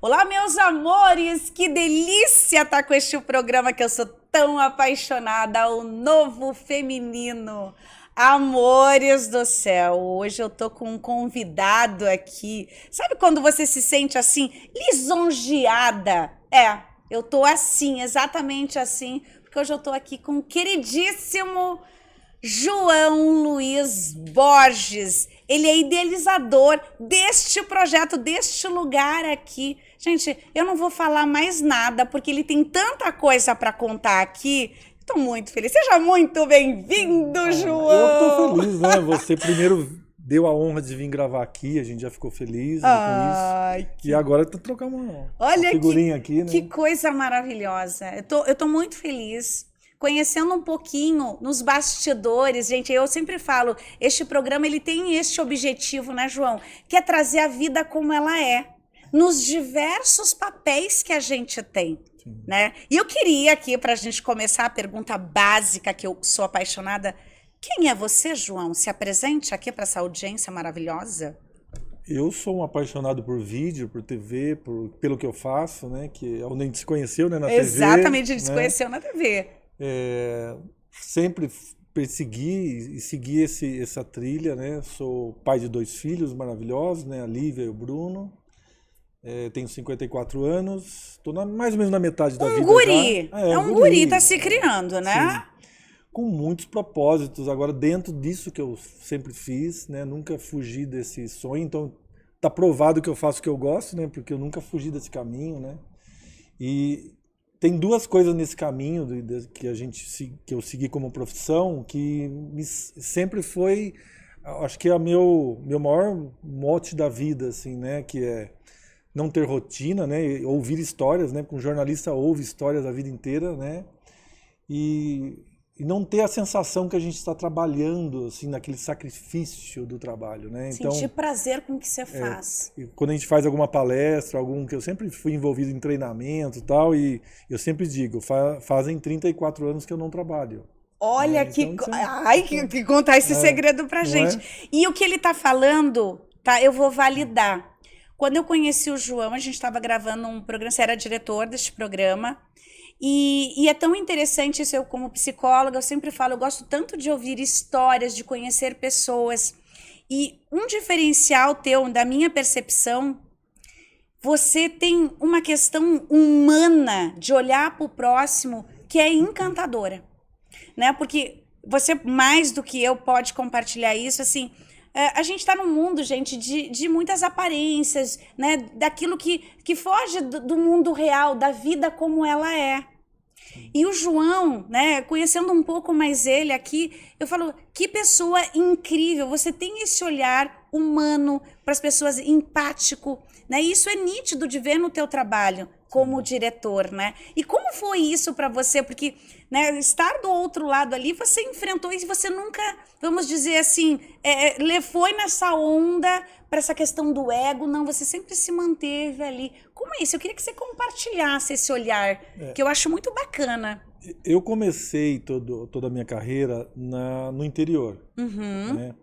Olá, meus amores! Que delícia estar com este programa que eu sou tão apaixonada, o Novo Feminino. Amores do céu, hoje eu tô com um convidado aqui. Sabe quando você se sente assim, lisonjeada? Eu tô assim, exatamente assim, porque hoje eu tô aqui com o queridíssimo João Luiz Borges. Ele é idealizador deste projeto, deste lugar aqui. Gente, eu não vou falar mais nada, porque ele tem tanta coisa para contar aqui. Estou muito feliz. Seja muito bem-vindo, João! Eu estou feliz, né? Você primeiro deu a honra de vir gravar aqui, a gente já ficou feliz com isso. E agora tá trocando uma figurinha aqui, né? Que coisa maravilhosa. Eu tô muito feliz. Conhecendo um pouquinho nos bastidores, gente, eu sempre falo, este programa ele tem este objetivo, né, João? Que é trazer a vida como ela é, nos diversos papéis que a gente tem, né? E eu queria aqui, para a gente começar a pergunta básica, que eu sou apaixonada, quem é você, João? Se apresente aqui para essa audiência maravilhosa. Eu sou um apaixonado por vídeo, por TV, pelo que eu faço, né? Que é onde a gente se conheceu, né, na TV. Exatamente, a gente se conheceu na TV. Sempre persegui e segui essa trilha, né? Sou pai de 2 filhos maravilhosos, né? A Lívia e o Bruno. Tenho 54 anos, estou mais ou menos na metade da vida. Guri! Já. É um guri, tá se criando, né? Sim. Com muitos propósitos, agora dentro disso que eu sempre fiz, né? Nunca fugi desse sonho, então tá provado que eu faço o que eu gosto, né? Porque eu nunca fugi desse caminho, né? E tem 2 coisas nesse caminho que eu segui como profissão que sempre foi, acho que é o meu maior mote da vida, assim, né? Que é não ter rotina, né? Ouvir histórias, né? Porque um jornalista ouve histórias a vida inteira, né? E não ter a sensação que a gente está trabalhando, assim, naquele sacrifício do trabalho, né? Então, sentir prazer com o que você faz. Quando a gente faz alguma palestra, que eu sempre fui envolvido em treinamento e tal, e eu sempre digo, fazem 34 anos que eu não trabalho. Olha, que contar esse segredo pra gente. E o que ele tá falando, tá? Eu vou validar. Quando eu conheci o João, a gente estava gravando um programa, você era diretor deste programa, e é tão interessante isso, eu como psicóloga, eu sempre falo, eu gosto tanto de ouvir histórias, de conhecer pessoas, e um diferencial teu, da minha percepção, você tem uma questão humana de olhar para o próximo que é encantadora, né? Porque você, mais do que eu, pode compartilhar isso, assim, a gente está num mundo, gente, de muitas aparências, né? Daquilo que foge do mundo real, da vida como ela é. E o João, né, conhecendo um pouco mais ele aqui, eu falo, que pessoa incrível, você tem esse olhar humano para as pessoas, empático, né? E isso é nítido de ver no teu trabalho como diretor, né? E como foi isso para você? Porque, né, estar do outro lado ali, você enfrentou isso, você nunca, vamos dizer assim, foi nessa onda para essa questão do ego, não, você sempre se manteve ali. Como é isso? Eu queria que você compartilhasse esse olhar, que eu acho muito bacana. Eu comecei toda a minha carreira no interior, né?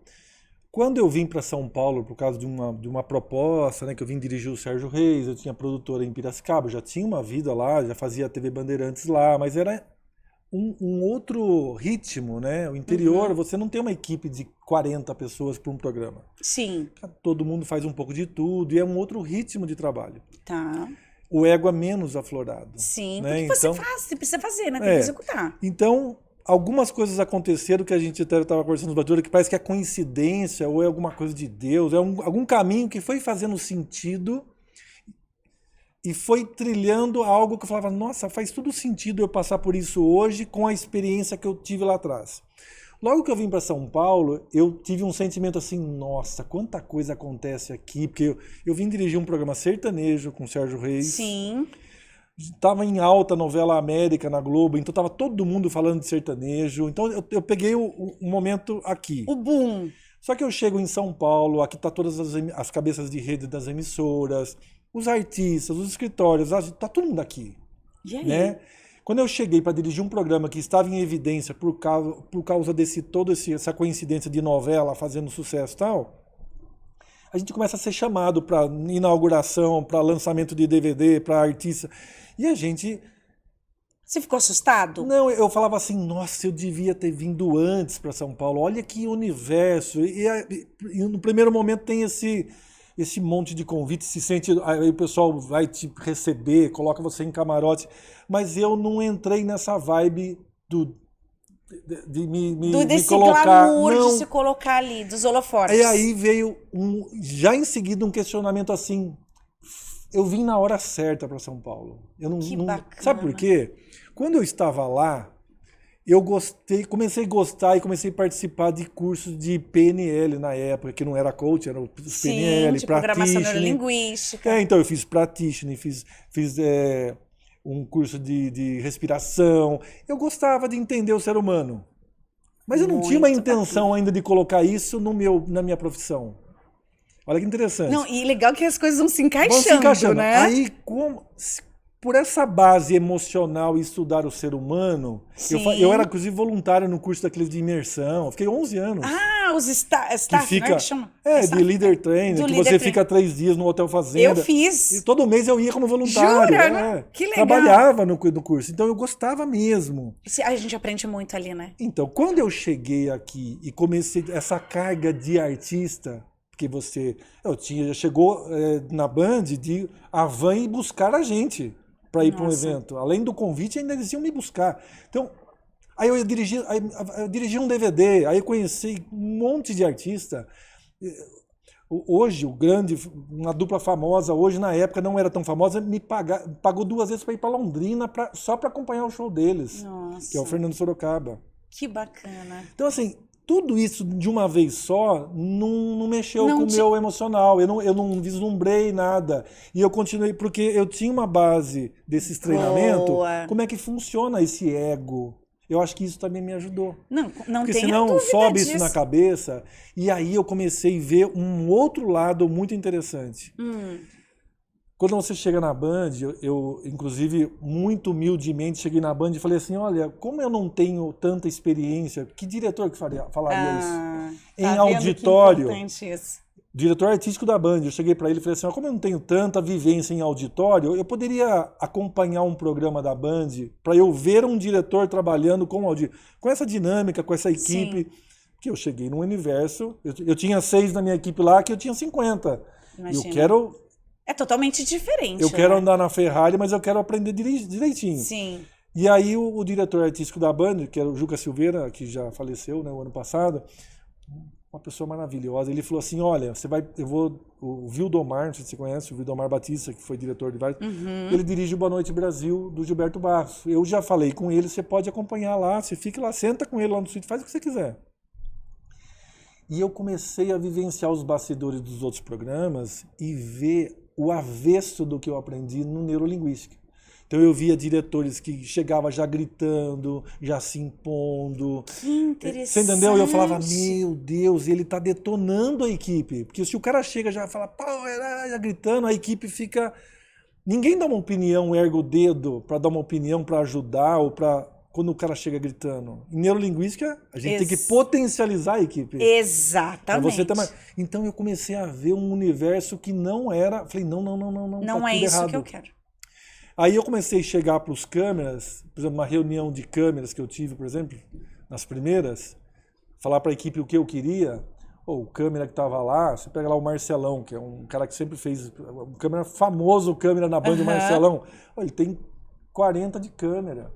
Quando eu vim para São Paulo por causa de uma proposta, né, que eu vim dirigir o Sérgio Reis, eu tinha produtora em Piracicaba, já tinha uma vida lá, já fazia TV Bandeirantes lá, mas era um outro ritmo, né? O interior, você não tem uma equipe de 40 pessoas para um programa. Sim. Todo mundo faz um pouco de tudo e é um outro ritmo de trabalho. Tá. O ego é menos aflorado. Sim, né? porque você precisa fazer, né? Tem que executar. Então, algumas coisas aconteceram que a gente até estava conversando nos bastidores, que parece que é coincidência ou é alguma coisa de Deus, é algum caminho que foi fazendo sentido e foi trilhando algo que eu falava, nossa, faz tudo sentido eu passar por isso hoje com a experiência que eu tive lá atrás. Logo que eu vim para São Paulo, eu tive um sentimento assim, nossa, quanta coisa acontece aqui, porque eu vim dirigir um programa sertanejo com o Sérgio Reis. Sim. Estava em alta novela América na Globo, então estava todo mundo falando de sertanejo. Então eu peguei o momento aqui. O boom. Só que eu chego em São Paulo, aqui tá todas as cabeças de rede das emissoras, os artistas, os escritórios, tá todo mundo aqui. E aí? Né? Quando eu cheguei para dirigir um programa que estava em evidência por causa essa coincidência de novela fazendo sucesso e tal, a gente começa a ser chamado para inauguração, para lançamento de DVD, para artista. E a gente... Você ficou assustado? Não, eu falava assim, nossa, eu devia ter vindo antes para São Paulo. Olha que universo. E no primeiro momento tem esse monte de convite, se sente, aí o pessoal vai te receber, coloca você em camarote. Mas eu não entrei nessa vibe de me colocar. Glamour não. de se colocar ali, dos holofotes. E aí veio já em seguida um questionamento assim. Eu vim na hora certa para São Paulo. Que bacana. Sabe por quê? Quando eu estava lá, eu comecei a gostar e comecei a participar de cursos de PNL na época, que não era coach, era o PNL, de programação neurolinguística. Então eu fiz practitioner, fiz um curso de respiração. Eu gostava de entender o ser humano. Mas eu não tinha uma intenção ainda de colocar isso na minha profissão. Olha que interessante. Não, e legal que as coisas vão se encaixando, né? Aí, por essa base emocional e estudar o ser humano, eu era, inclusive, voluntário no curso daqueles de imersão. Fiquei 11 anos. Ah, os staff, fica, né, que chama? De leader trainer, que você fica 3 dias no Hotel Fazenda. Eu fiz. E todo mês eu ia como voluntário. Jura, né? Que legal. Trabalhava no curso. Então, eu gostava mesmo. A gente aprende muito ali, né? Então, quando eu cheguei aqui e comecei essa carga de artista... Porque já chegou na Band a van ir buscar a gente para ir para um evento. Além do convite, ainda eles iam me buscar. Então, aí eu dirigi um DVD, aí eu conheci um monte de artista. Hoje, uma dupla famosa, hoje na época não era tão famosa, pagou 2 vezes para ir para Londrina só para acompanhar o show deles. Nossa. Que é o Fernando Sorocaba. Que bacana. Então, assim... Tudo isso de uma vez só não mexeu com o meu emocional. Eu não vislumbrei nada. E eu continuei, porque eu tinha uma base desses treinamentos. Como é que funciona esse ego? Eu acho que isso também me ajudou. Não porque tenho senão dúvida sobe disso. isso na cabeça. E aí eu comecei a ver um outro lado muito interessante. Quando você chega na Band, eu, inclusive, muito humildemente, cheguei na Band e falei assim, olha, como eu não tenho tanta experiência, que diretor que falaria isso? Em auditório, isso. Diretor artístico da Band, eu cheguei para ele e falei assim, como eu não tenho tanta vivência em auditório, eu poderia acompanhar um programa da Band para eu ver um diretor trabalhando com essa dinâmica, com essa equipe, que eu cheguei num universo, eu tinha 6 na minha equipe lá, que eu tinha 50. Imagina. Eu quero... É totalmente diferente. Eu quero andar na Ferrari, mas eu quero aprender direitinho. Sim. E aí o diretor artístico da Band, que era o Juca Silveira, que já faleceu, né, o ano passado, uma pessoa maravilhosa, ele falou assim, olha, o Vildomar, não sei se você conhece, o Vildomar Batista, que foi diretor de vários, ele dirige o Boa Noite Brasil, do Gilberto Barros. Eu já falei com ele, você pode acompanhar lá, você fica lá, senta com ele lá no sítio, faz o que você quiser. E eu comecei a vivenciar os bastidores dos outros programas e ver o avesso do que eu aprendi no neurolinguística. Então eu via diretores que chegavam já gritando, já se impondo. Que interessante. Você entendeu? E eu falava, meu Deus, ele está detonando a equipe. Porque se o cara chega já fala, pô, já gritando, a equipe fica... Ninguém dá uma opinião, erga o dedo para dar uma opinião, para ajudar ou para... Quando o cara chega gritando. Em neurolinguística, a gente tem que potencializar a equipe. Exatamente. Você Então eu comecei a ver um universo que não era... Falei, não. Não tá é tudo isso errado. que eu quero. Aí eu comecei a chegar para os câmeras, por exemplo, uma reunião de câmeras que eu tive, por exemplo, nas primeiras, falar para a equipe o que eu queria. O câmera que estava lá, você pega lá o Marcelão, que é um cara que sempre fez... Um câmera famoso, o câmera na Band, o Marcelão. Ele tem 40 de câmera.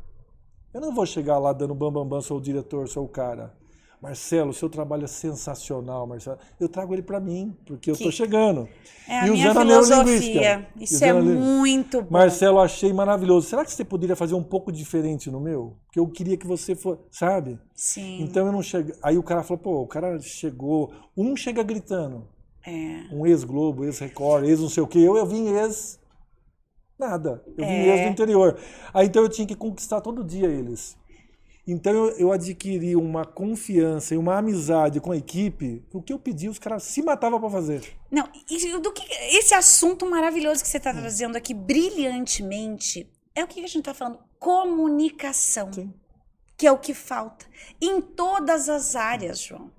Eu não vou chegar lá dando bambambam, sou o diretor, sou o cara. Marcelo, o seu trabalho é sensacional, Marcelo. Eu trago ele para mim, porque eu estou chegando. É a minha filosofia. Isso é muito bom. Marcelo, achei maravilhoso. Será que você poderia fazer um pouco diferente no meu? Porque eu queria que você fosse, sabe? Sim. Então eu não cheguei. Aí o cara falou, pô, o cara chegou. Um chega gritando. Um ex-Globo, ex-Record, ex-não sei o quê. Eu vim ex... Nada. Eu vim ex do interior. Aí então eu tinha que conquistar todo dia eles. Então eu adquiri uma confiança e uma amizade com a equipe. O que eu pedi, os caras se matavam para fazer. Não, esse assunto maravilhoso que você está trazendo aqui brilhantemente é o que a gente está falando. Comunicação. Sim. Que é o que falta. Em todas as áreas, João.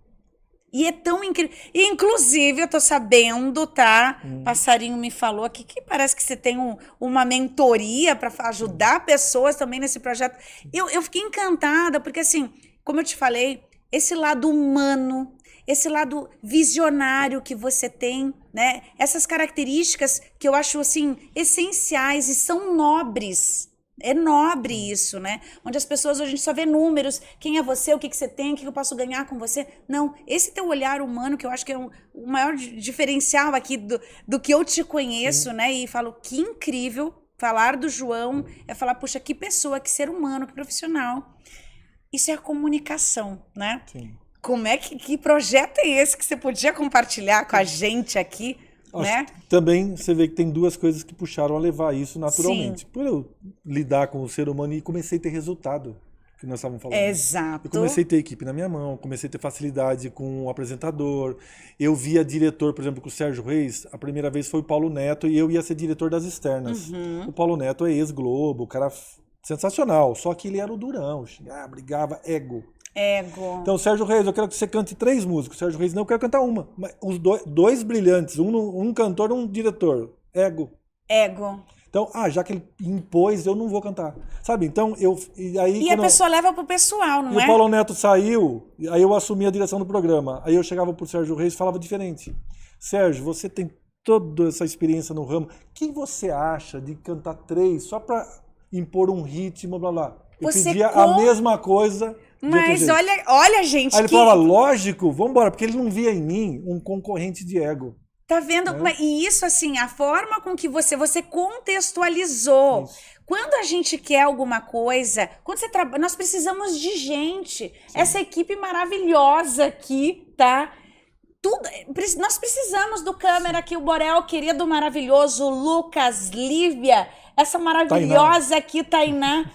E é tão incrível. Inclusive, eu tô sabendo, tá? Passarinho me falou aqui que parece que você tem uma mentoria para ajudar pessoas também nesse projeto. Eu fiquei encantada, porque assim, como eu te falei, esse lado humano, esse lado visionário que você tem, né? Essas características que eu acho assim essenciais e são nobres. É nobre isso, né? Onde as pessoas hoje só vê números, quem é você, o que você tem, o que eu posso ganhar com você. Não, esse teu olhar humano, que eu acho que é o maior diferencial aqui do que eu te conheço, né? E falo, que incrível falar do João, é falar, puxa, que pessoa, que ser humano, que profissional. Isso é a comunicação, né? Sim. Como é que projeto é esse que você podia compartilhar com a gente aqui? Né? Também você vê que tem duas coisas que puxaram a levar isso naturalmente. Sim. Por eu lidar com o ser humano e comecei a ter resultado, que nós estávamos falando. Exato. Eu comecei a ter equipe na minha mão, comecei a ter facilidade com o apresentador. Eu via diretor, por exemplo, com o Sérgio Reis, a primeira vez foi o Paulo Neto e eu ia ser diretor das externas. O Paulo Neto é ex-Globo, o cara sensacional, só que ele era o durão, brigava, ego. Então, Sérgio Reis, eu quero que você cante 3 músicas. Sérgio Reis, não, eu quero cantar uma. Mas os dois brilhantes, um cantor e um diretor. Ego. Então, já que ele impôs, eu não vou cantar. Sabe? Então, E a pessoa leva pro pessoal, não é? E o Paulo Neto saiu, aí eu assumi a direção do programa. Aí eu chegava pro Sérgio Reis e falava diferente. Sérgio, você tem toda essa experiência no ramo. O que você acha de cantar 3 só pra impor um ritmo, blá blá? Eu pedia a mesma coisa. Mas olha, gente. Aí ele falava, lógico, vambora, porque ele não via em mim um concorrente de ego. Tá vendo? E isso, assim, a forma com que você contextualizou. Isso. Quando a gente quer alguma coisa, quando você trabalha, nós precisamos de gente. Sim. Essa equipe maravilhosa aqui, tá? Nós precisamos do câmera aqui, o Borel, querido, maravilhoso, o Lucas, Lívia, essa maravilhosa aqui, Tainá.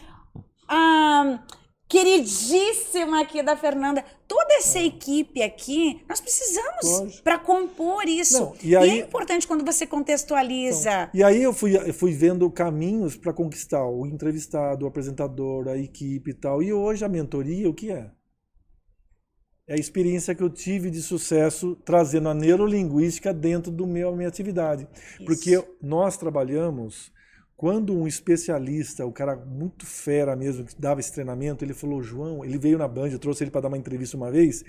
Queridíssima aqui da Fernanda, toda essa equipe aqui, nós precisamos para compor isso. Não, e é importante quando você contextualiza. Então, e aí eu fui vendo caminhos para conquistar o entrevistado, o apresentador, a equipe e tal. E hoje a mentoria, o que é? É a experiência que eu tive de sucesso trazendo a neurolinguística dentro da minha atividade. Isso. Porque nós trabalhamos... Quando um especialista, o cara muito fera mesmo, que dava esse treinamento, ele falou, João, ele veio na Band, eu trouxe ele para dar uma entrevista uma vez,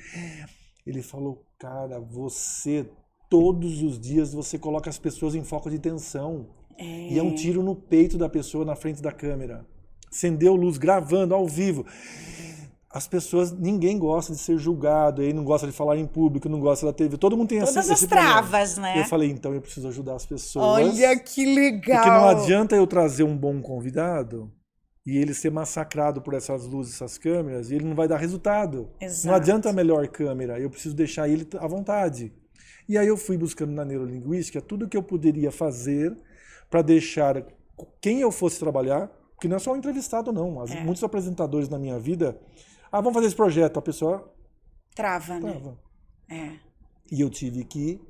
ele falou, cara, você, todos os dias, você coloca as pessoas em foco de tensão. E é um tiro no peito da pessoa na frente da câmera. Acendeu luz, gravando, ao vivo. As pessoas, ninguém gosta de ser julgado, aí não gosta de falar em público, não gosta da TV, todo mundo tem todas as travas, né? Eu falei, então eu preciso ajudar as pessoas. Olha que legal! Porque não adianta eu trazer um bom convidado e ele ser massacrado por essas luzes, essas câmeras, e ele não vai dar resultado. Exato. Não adianta a melhor câmera, eu preciso deixar ele à vontade. E aí eu fui buscando na neurolinguística tudo que eu poderia fazer para deixar quem eu fosse trabalhar, porque não é só um entrevistado não, muitos apresentadores na minha vida... vamos fazer esse projeto. A pessoa trava. Né? E eu tive que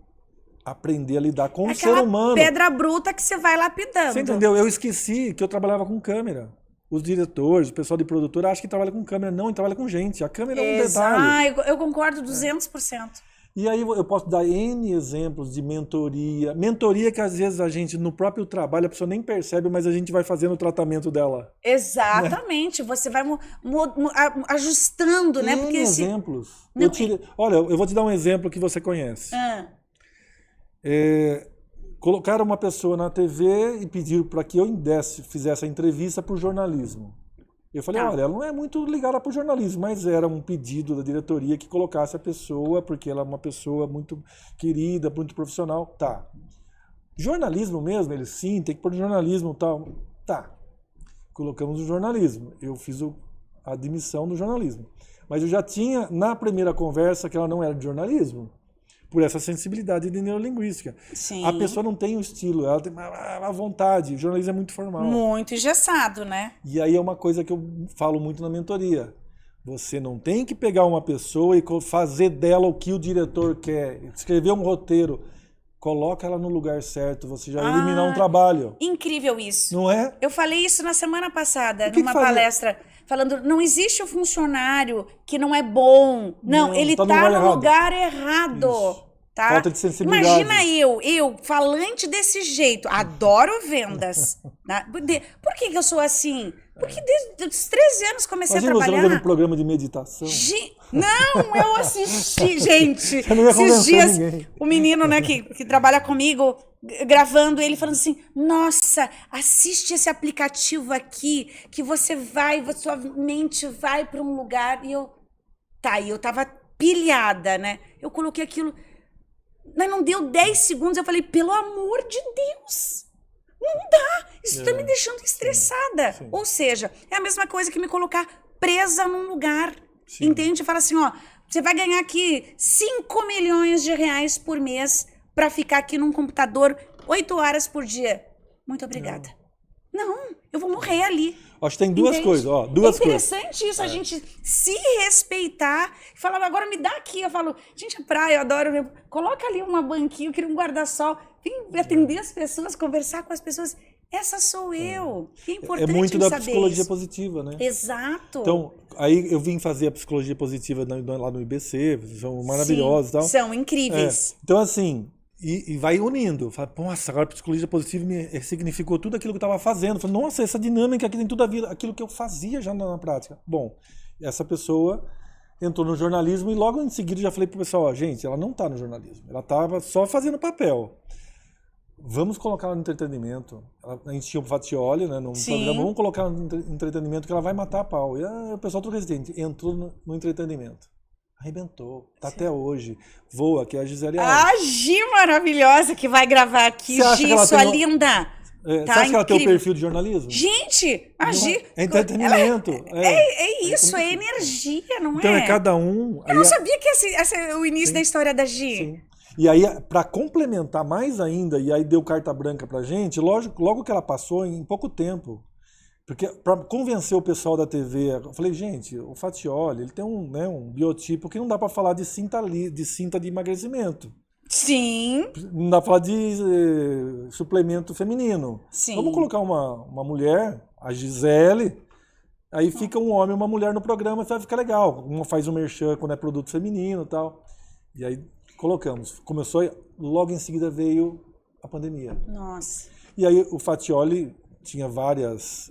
aprender a lidar com o ser humano. Pedra bruta que você vai lapidando. Você entendeu? Eu esqueci que eu trabalhava com câmera. Os diretores, o pessoal de produtora acham que trabalha com câmera. Não, ele trabalha com gente. A câmera é um detalhe. Eu concordo 200%. E aí eu posso dar N exemplos de mentoria. Mentoria que às vezes a gente, no próprio trabalho, a pessoa nem percebe, mas a gente vai fazendo o tratamento dela. Exatamente. Né? Você vai ajustando, né? Porque exemplos. Olha, eu vou te dar um exemplo que você conhece. Colocaram uma pessoa na TV e pediram para que eu fizesse a entrevista para o jornalismo. Eu falei, olha, ela não é muito ligada para o jornalismo, mas era um pedido da diretoria que colocasse a pessoa, porque ela é uma pessoa muito querida, muito profissional. Tá. Jornalismo mesmo, eles sim, tem que pôr jornalismo e tal. Tá. Colocamos o jornalismo. Eu fiz a admissão do jornalismo. Mas eu já tinha, na primeira conversa, que ela não era de jornalismo. Por essa sensibilidade de neurolinguística. Sim. A pessoa não tem o estilo, ela tem a vontade. O jornalismo é muito formal. Muito engessado, né? E aí é uma coisa que eu falo muito na mentoria. Você não tem que pegar uma pessoa e fazer dela o que o diretor quer. Escrever um roteiro. Coloca ela no lugar certo, você já eliminar um trabalho. Incrível isso. Não é? Eu falei isso na semana passada, numa palestra. falando, não existe o funcionário que não é bom. Não, ele tá no lugar errado. Isso. Tá? Falta de sensibilidade. Imagina eu, falante desse jeito, adoro vendas. Né? Por que eu sou assim? Porque desde os 13 anos comecei a trabalhar. Você não vendo um programa de meditação? Não, eu assisti, gente. Você não ia esses dias, ninguém. O menino, né, que trabalha comigo, gravando, ele falando assim, nossa, assiste esse aplicativo aqui, que você vai, sua mente vai para um lugar. E eu tava pilhada, né? Eu coloquei aquilo... Mas não deu 10 segundos, eu falei, pelo amor de Deus, não dá, isso tá me deixando estressada. Sim. Ou seja, é a mesma coisa que me colocar presa num lugar, entende? Fala assim, ó, você vai ganhar aqui 5 milhões de reais por mês pra ficar aqui num computador 8 horas por dia. Muito obrigada. Não, eu vou morrer ali. Acho que tem duas coisas, ó. Duas coisas. É interessante isso, a gente se respeitar. Falar, agora me dá aqui. Eu falo, gente, a praia, eu adoro. Coloca ali uma banquinha, eu queria um guarda-sol. Vem atender as pessoas, conversar com as pessoas. Essa sou eu. É importante saber. É muito da psicologia positiva, né? Exato. Então, aí eu vim fazer a psicologia positiva lá no IBC, são maravilhosos e tal. São incríveis. Então, assim... E vai unindo. Fala, nossa, agora a psicologia positiva me significou tudo aquilo que eu estava fazendo. Fala, nossa, essa dinâmica aqui tem tudo a ver aquilo que eu fazia já na prática. Bom, essa pessoa entrou no jornalismo e logo em seguida já falei pro pessoal, ó, gente, ela não está no jornalismo. Ela estava só fazendo papel. Vamos colocar ela no entretenimento. A gente tinha o Fatioli, né, no programa, vamos colocar ela no entretenimento que ela vai matar a pau. E o pessoal todo resistente entrou no entretenimento. Arrebentou, tá até hoje. Voa, que é a Gisele Alves. A Gi maravilhosa que vai gravar aqui. Gi, sua linda. Você acha que ela tem o perfil de jornalismo? Gente, a Gi... É entretenimento. É isso, é energia, não então, é? Então é cada um... Eu não sabia que esse é o início da história da Gi. Sim. E aí, para complementar mais ainda, e aí deu carta branca pra gente, lógico, logo que ela passou, em pouco tempo... Porque para convencer o pessoal da TV, eu falei, gente, o Fatioli, ele tem um biotipo que não dá para falar de cinta de emagrecimento. Sim. Não dá para falar de suplemento feminino. Sim. Vamos colocar uma mulher, a Gisele, aí fica um homem e uma mulher no programa, vai ficar legal. Uma faz um merchan quando é produto feminino e tal. E aí colocamos. Começou, logo em seguida veio a pandemia. Nossa. E aí o Fatioli... tinha várias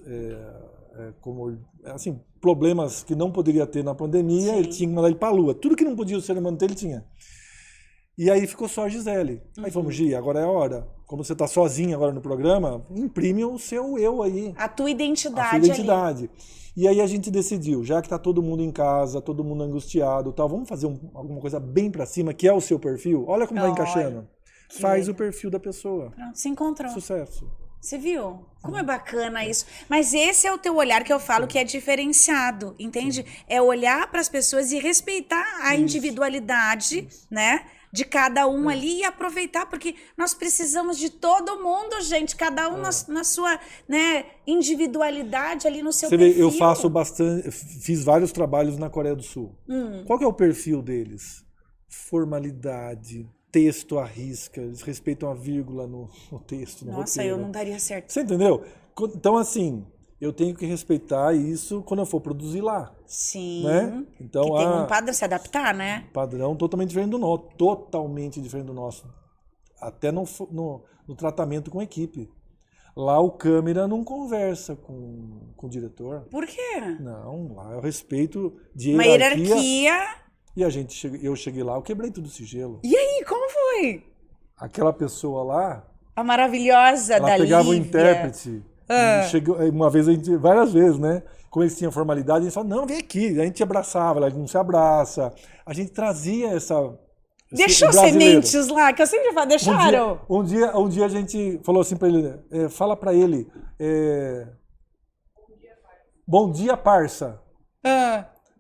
problemas que não poderia ter na pandemia. Sim. Ele tinha que mandar ele para a Lua. Tudo que não podia o ser humano ter, ele tinha. E aí ficou só a Gisele. Aí falamos, Gi, agora é a hora. Como você está sozinha agora no programa, imprime o seu eu aí. A tua identidade. A sua identidade. Ali. E aí a gente decidiu, já que está todo mundo em casa, todo mundo angustiado, tal, vamos fazer alguma coisa bem para cima, que é o seu perfil. Olha como vai encaixando. Faz o perfil da pessoa. Pronto, se encontrou. Sucesso. Você viu? Como é bacana isso. Mas esse é o teu olhar que eu falo que é diferenciado, entende? É olhar para as pessoas e respeitar a individualidade, né? De cada um ali e aproveitar, porque nós precisamos de todo mundo, gente. Cada um na sua, né, individualidade ali no seu perfil. Você vê, fiz vários trabalhos na Coreia do Sul. Qual que é o perfil deles? Formalidade, texto à risca, eles respeitam a vírgula no texto, no Nossa, roteiro. eu não daria certo. Você entendeu? Então, assim, eu tenho que respeitar isso quando eu for produzir lá. Sim. Né? Então, que tem um padrão, se adaptar, né? Padrão totalmente diferente do nosso. Totalmente diferente do nosso. Até no tratamento com a equipe. Lá o câmera não conversa com o diretor. Por quê? Não, lá é o respeito de uma hierarquia. E eu cheguei lá, eu quebrei tudo o sigilo. E aí, como foi? Aquela pessoa lá... A maravilhosa da Lívia. Ela pegava o intérprete. Chegou, uma vez, várias vezes, né? Como eles tinham formalidade, eles falavam, não, vem aqui. A gente abraçava, ela não se abraça. A gente trazia essa... Deixou sementes lá, que eu sempre falo, deixaram. Um dia a gente falou assim pra ele, fala pra ele, bom dia, parça.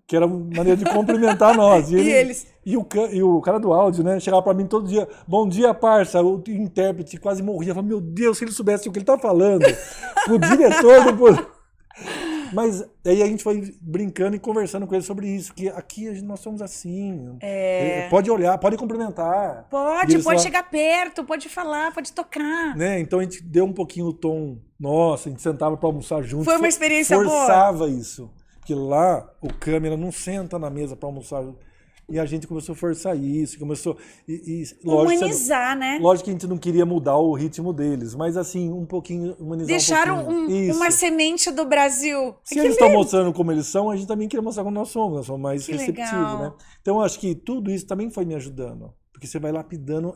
Que era uma maneira de cumprimentar nós. E o cara do áudio, né? Chegava pra mim todo dia, bom dia, parça. O intérprete quase morria. Eu falava, meu Deus, se ele soubesse o que ele tá falando. O diretor... Mas aí a gente foi brincando e conversando com ele sobre isso, que aqui nós somos assim. Pode olhar, pode cumprimentar. Pode chegar perto, pode falar, pode tocar. Né? Então a gente deu um pouquinho o tom nosso, a gente sentava para almoçar junto. Foi uma experiência forçava boa. Isso. Porque lá o câmera não senta na mesa para almoçar. E a gente começou a forçar isso, começou... Humanizar, né? Lógico que a gente não queria mudar o ritmo deles, mas assim, um pouquinho, humanizar Deixaram um pouquinho. uma semente do Brasil. Se eles estão mostrando como eles são, a gente também queria mostrar como nós somos mais receptivos, né? Então, eu acho que tudo isso também foi me ajudando. Porque você vai lapidando,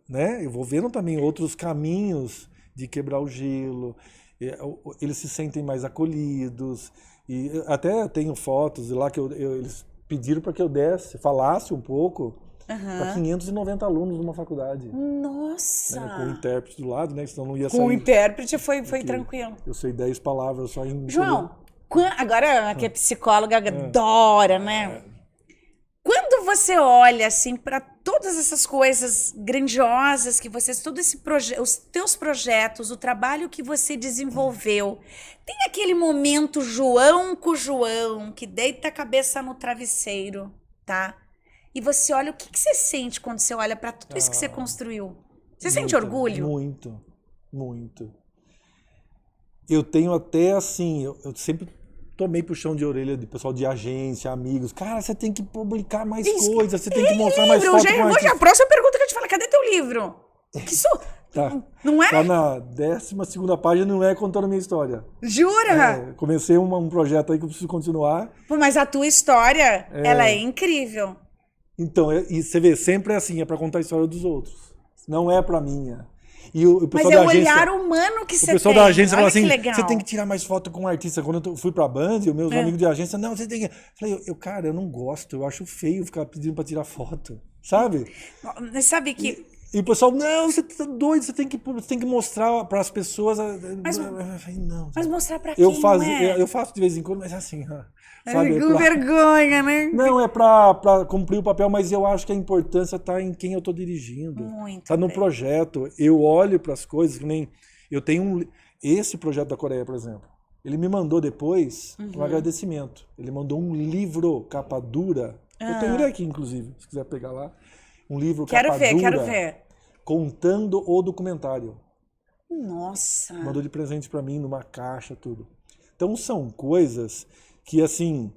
né? Eu vou vendo também outros caminhos de quebrar o gelo. Eles se sentem mais acolhidos. E até tenho fotos lá que eles pediram para que eu falasse um pouco para 590 alunos numa faculdade. Nossa! Né, com o intérprete do lado, né? Senão não ia com sair. O intérprete foi tranquilo. Eu sei 10 palavras só em... João, agora que é psicóloga, adora, né? Quando você olha assim para todas essas coisas grandiosas que vocês, os teus projetos, o trabalho que você desenvolveu, tem aquele momento João com João que deita a cabeça no travesseiro, tá? E você olha, o que você sente quando você olha para tudo isso que você construiu? Você sente orgulho? Muito, muito. Eu tenho até assim, eu sempre tomei puxão de orelha de pessoal de agência, amigos. Cara, você tem que publicar mais coisas, você tem que mostrar mais fotos. A próxima pergunta que eu te falo, cadê teu livro? Que isso? Tá. Não é? Tá na 12ª página, não é contando a minha história. Jura? Comecei um projeto aí que eu preciso continuar. Pô, mas a tua história, ela é incrível. Então, e você vê, sempre é assim, é pra contar a história dos outros. Não é pra minha. E o mas pessoal é da o agência, olhar humano que você tem. O pessoal da agência fala assim, legal. você tem que tirar mais foto com um artista. Quando eu fui pra Band, os meus amigos de agência, não, você tem que... Eu falei, cara, eu não gosto, eu acho feio ficar pedindo pra tirar foto, sabe? Mas sabe que... E o pessoal, não, você tá doido, você tem que mostrar para as pessoas. Mas mostrar para quem? Eu faço de vez em quando, mas assim, sabe? Com vergonha, né? Não, é para cumprir o papel, mas eu acho que a importância tá em quem eu tô dirigindo. Muito tá no projeto. Eu olho para as coisas, que nem eu tenho esse projeto da Coreia, por exemplo. Ele me mandou depois um agradecimento. Ele mandou um livro capa dura. Eu tenho ele aqui, inclusive, se quiser pegar lá. Um livro capa dura. Quero ver. Contando o documentário. Nossa! Mandou de presente pra mim, numa caixa, tudo. Então são coisas que, assim...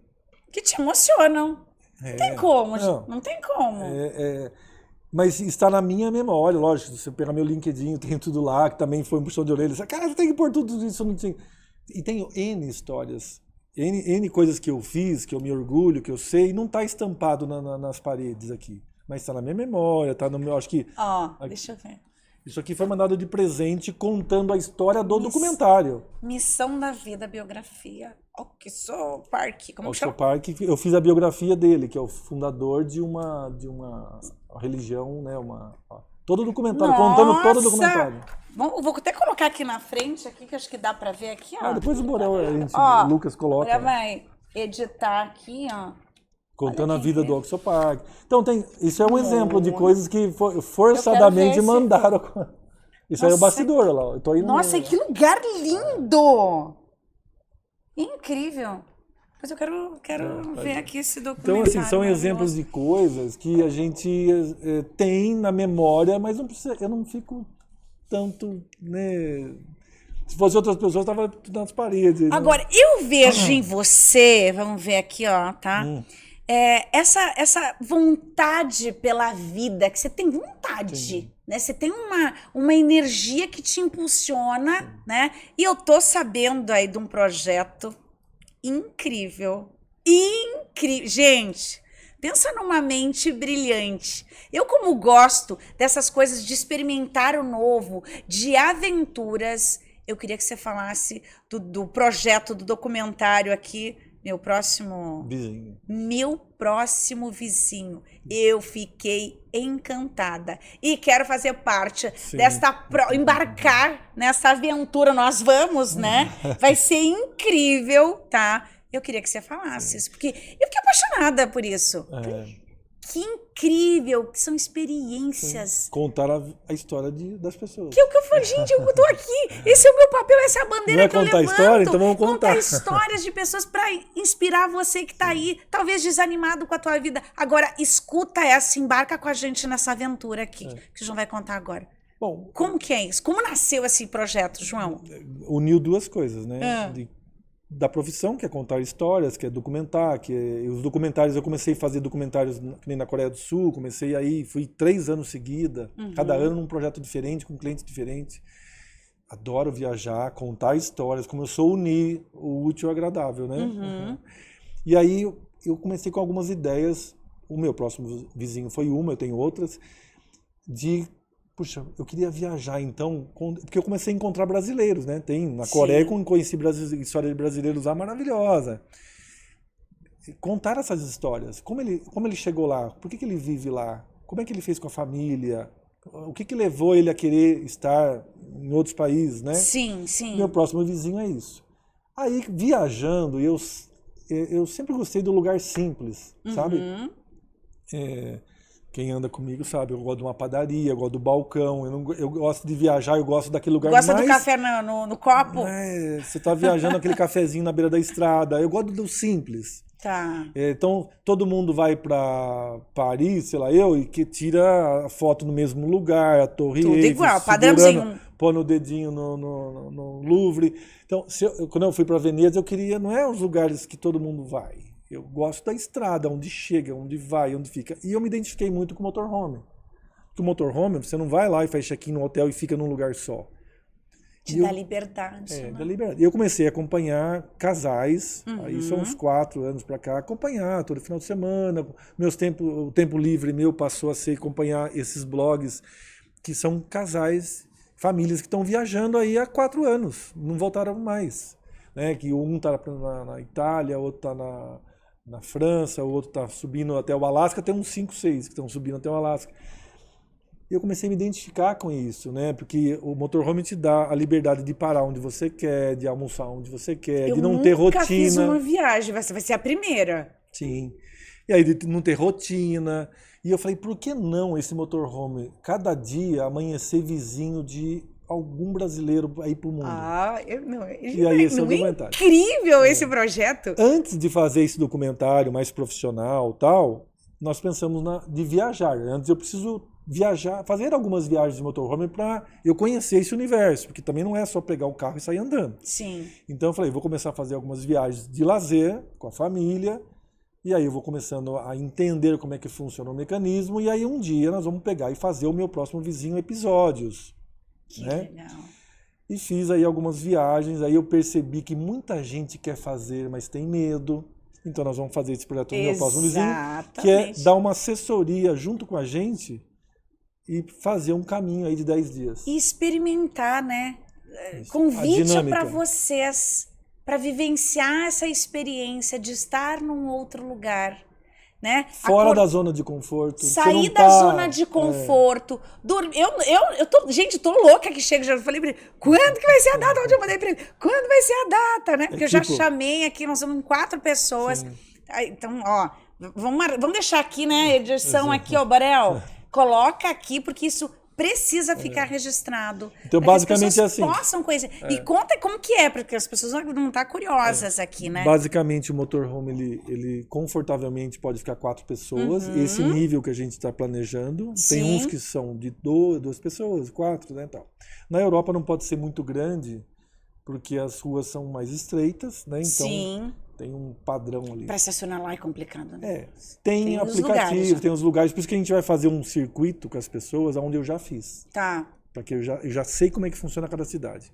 que te emocionam. Não tem como, não tem como. Mas está na minha memória, lógico. Se você pegar meu LinkedIn, tem tudo lá, que também foi um puxão de orelha. Cara, você tem que pôr tudo isso. Não tem... E tenho N histórias. N coisas que eu fiz, que eu me orgulho, que eu sei, não está estampado nas paredes aqui. Mas está na minha memória, está no meu... Acho que... deixa eu ver. Isso aqui foi mandado de presente contando a história do documentário. Missão da Vida, biografia. Oxo Park. Como que chama? Park, eu fiz a biografia dele, que é o fundador de uma religião, né? Todo documentário, contando todo o documentário. Vou até colocar aqui na frente, aqui, que acho que dá para ver aqui, ó. Depois o o Lucas coloca. Olha, vai editar aqui, ó. Contando a vida do Oxo Park. Então, isso é um exemplo de coisas que forçadamente mandaram. Isso aí é o bastidor lá. Eu tô indo que lugar lindo! Incrível. Mas eu quero ver aqui esse documentário. Então, assim, são exemplos de coisas que a gente tem na memória, mas não precisa, eu não fico tanto, né... Se fosse outras pessoas, estava tudo nas paredes. Agora, eu vejo em você, vamos ver aqui, ó, tá? Essa vontade pela vida, que você tem vontade, né? Você tem uma energia que te impulsiona, né? E eu tô sabendo aí de um projeto incrível. Gente, pensa numa mente brilhante. Eu, como gosto dessas coisas de experimentar o novo, de aventuras, eu queria que você falasse do projeto, do documentário aqui, Meu próximo vizinho. Eu fiquei encantada. E quero fazer parte embarcar nessa aventura. Nós vamos, né? Vai ser incrível, tá? Eu queria que você falasse isso, porque eu fiquei apaixonada por isso. Que incrível, que são experiências. Contar a história das pessoas. Que é o que eu falei, gente, eu tô aqui. Esse é o meu papel, essa é a bandeira que eu levanto. Não é contar história? Então vamos contar. Contar histórias de pessoas para inspirar você que tá aí, talvez desanimado com a tua vida. Agora, escuta essa, embarca com a gente nessa aventura aqui, que o João vai contar agora. Bom, como que é isso? Como nasceu esse projeto, João? Uniu duas coisas, né? da profissão, que é contar histórias, que é documentar, os documentários, eu comecei a fazer documentários que nem na Coreia do Sul, comecei aí, fui 3 anos seguida, cada ano num projeto diferente, com clientes diferentes. Adoro viajar, contar histórias, como eu sou unir o útil ao agradável, né? E aí eu comecei com algumas ideias, o meu próximo vizinho foi uma, eu tenho outras, puxa, eu queria viajar então, porque eu comecei a encontrar brasileiros, né? Na Coreia eu conheci história de brasileiros lá maravilhosa. Contar essas histórias, como ele chegou lá, por que ele vive lá, como é que ele fez com a família, o que levou ele a querer estar em outros países, né? Sim, sim. Meu próximo vizinho é isso. Aí, viajando, eu sempre gostei do lugar simples, sabe? Quem anda comigo sabe, eu gosto de uma padaria, eu gosto do balcão, eu gosto de viajar, eu gosto daquele lugar Gosta do café no copo? Você tá viajando aquele cafezinho na beira da estrada, eu gosto do simples. Tá. Então, todo mundo vai para Paris, sei lá, e que tira a foto no mesmo lugar, a Torre Tudo Eiffel, igual, padrãozinho. Põe o dedinho no Louvre. Então, quando eu fui para Veneza, eu queria, não é os lugares que todo mundo vai. Eu gosto da estrada, onde chega, onde vai, onde fica. E eu me identifiquei muito com o motorhome. Porque o motorhome, você não vai lá e faz check-in no hotel e fica num lugar só. Te dá liberdade. Né? Dá liberdade. E eu comecei a acompanhar casais, aí são uns 4 anos pra cá, acompanhar todo final de semana. O tempo livre meu passou a ser acompanhar esses blogs que são casais, famílias que estão viajando aí há 4 anos, não voltaram mais. Né? Que um tá na Itália, o outro tá na França, o outro tá subindo até o Alasca, tem uns 5, 6 que estão subindo até o Alasca. E eu comecei a me identificar com isso, né? Porque o motorhome te dá a liberdade de parar onde você quer, de almoçar onde você quer, de não ter rotina. Eu nunca fiz uma viagem, vai ser a primeira. Sim. E aí de não ter rotina. E eu falei, por que não esse motorhome, cada dia, amanhecer vizinho de algum brasileiro aí pro mundo? E aí esse é o documentário. Incrível esse projeto. Antes de fazer esse documentário mais profissional e tal, nós pensamos de viajar. Antes eu preciso viajar, fazer algumas viagens de motorhome para eu conhecer esse universo, porque também não é só pegar o carro e sair andando. Sim. Então eu falei, vou começar a fazer algumas viagens de lazer com a família, e aí eu vou começando a entender como é que funciona o mecanismo, e aí um dia nós vamos pegar e fazer o meu próximo vizinho episódios. Que né? legal. E fiz aí algumas viagens, aí eu percebi que muita gente quer fazer, mas tem medo. Então nós vamos fazer esse projeto no meu próximo vizinho, que é dar uma assessoria junto com a gente e fazer um caminho aí de 10 dias. E experimentar, né? Convite para vocês, para vivenciar essa experiência de estar num outro lugar, né? Fora da zona de conforto. Sair da zona de conforto. Dormir. Gente, tô louca que chega, já falei pra ele, quando que vai ser a data? Onde eu mandei pra ele? Quando vai ser a data, né? Porque eu já chamei aqui, nós somos 4 pessoas. Então, ó, vamos deixar aqui, né, edição aqui, ó, Borel. Coloca aqui, porque isso precisa ficar registrado. Então, basicamente é assim. Possam conhecer. E conta como que é, porque as pessoas não estão curiosas aqui, né? Basicamente, o motorhome, ele confortavelmente pode ficar 4 pessoas. Esse nível que a gente está planejando. Sim. Tem uns que são de 2 pessoas, 4, né, tal. Na Europa não pode ser muito grande, porque as ruas são mais estreitas, né? Então, sim. Tem um padrão ali. Para estacionar lá é complicado, né? Tem aplicativo, tem os lugares. Por isso que a gente vai fazer um circuito com as pessoas, onde eu já fiz. Tá. Porque eu já sei como é que funciona cada cidade.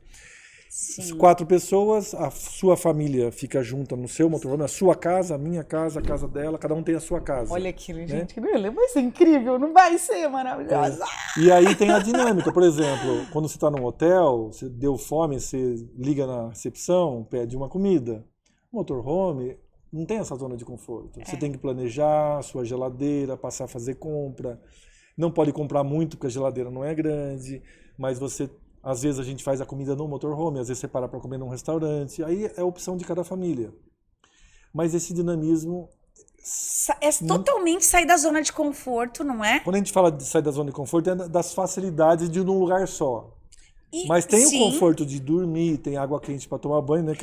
Sim. As 4 pessoas, a sua família fica junta no seu motorhome, a sua casa, a minha casa, a casa dela, cada um tem a sua casa. Olha aquilo, gente, que beleza. Vai ser incrível, não vai ser maravilhosa. E aí tem a dinâmica, por exemplo, quando você está num hotel, você deu fome, você liga na recepção, pede uma comida. O motorhome não tem essa zona de conforto. Você tem que planejar a sua geladeira, passar a fazer compra. Não pode comprar muito porque a geladeira não é grande, mas às vezes a gente faz a comida no motorhome, às vezes você para para comer num restaurante. Aí é a opção de cada família. Mas esse dinamismo... É totalmente sair da zona de conforto, não é? Quando a gente fala de sair da zona de conforto, é das facilidades de ir num lugar só. Mas tem o conforto de dormir, tem água quente para tomar banho, né?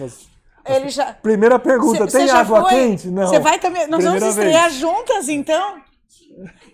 Primeira pergunta, tem água quente? Não. Você vai também. Nós vamos estrear juntas, então?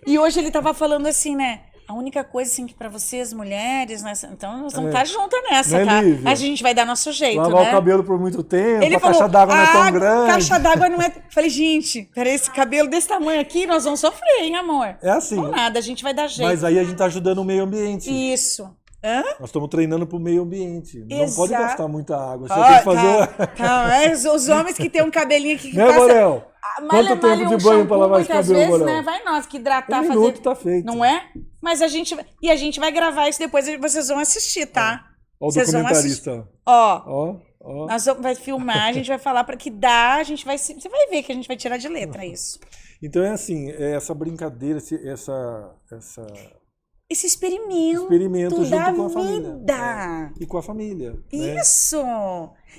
E hoje ele tava falando assim, né? A única coisa, assim, que pra vocês, mulheres, né? Então, nós vamos estar juntas nessa, Né, tá? Lívia? A gente vai dar nosso jeito, Lavar né? o cabelo por muito tempo, Ele a falou, caixa d'água não é tão grande. Caixa d'água não é... Falei, gente, peraí, esse cabelo desse tamanho aqui, nós vamos sofrer, hein, amor? É assim. Não nada, a gente vai dar jeito. Mas aí a gente tá ajudando o meio ambiente. Isso. Hã? Nós estamos treinando pro meio ambiente. Não Exato. pode gastar muita água. Você tem que fazer... Calma, os homens que tem um cabelinho aqui que Né, passa... Borel? Malha, Quanto tempo de um banho pra shampoo, lavar esse muitas cabelo, vezes, Borel? né? Vai nós que hidratar, Um fazer... minuto tá feito. Não é? Mas a gente vai gravar isso depois e vocês vão assistir, tá? Ó o Vocês vão documentarista. Ó, Ó. nós vamos vai filmar, a gente vai falar para que dá, a gente vai... Você vai ver que a gente vai tirar de letra isso. Então é assim, essa brincadeira, Esse experimento experimento da junto com a família. vida. E com a família. Né? Isso!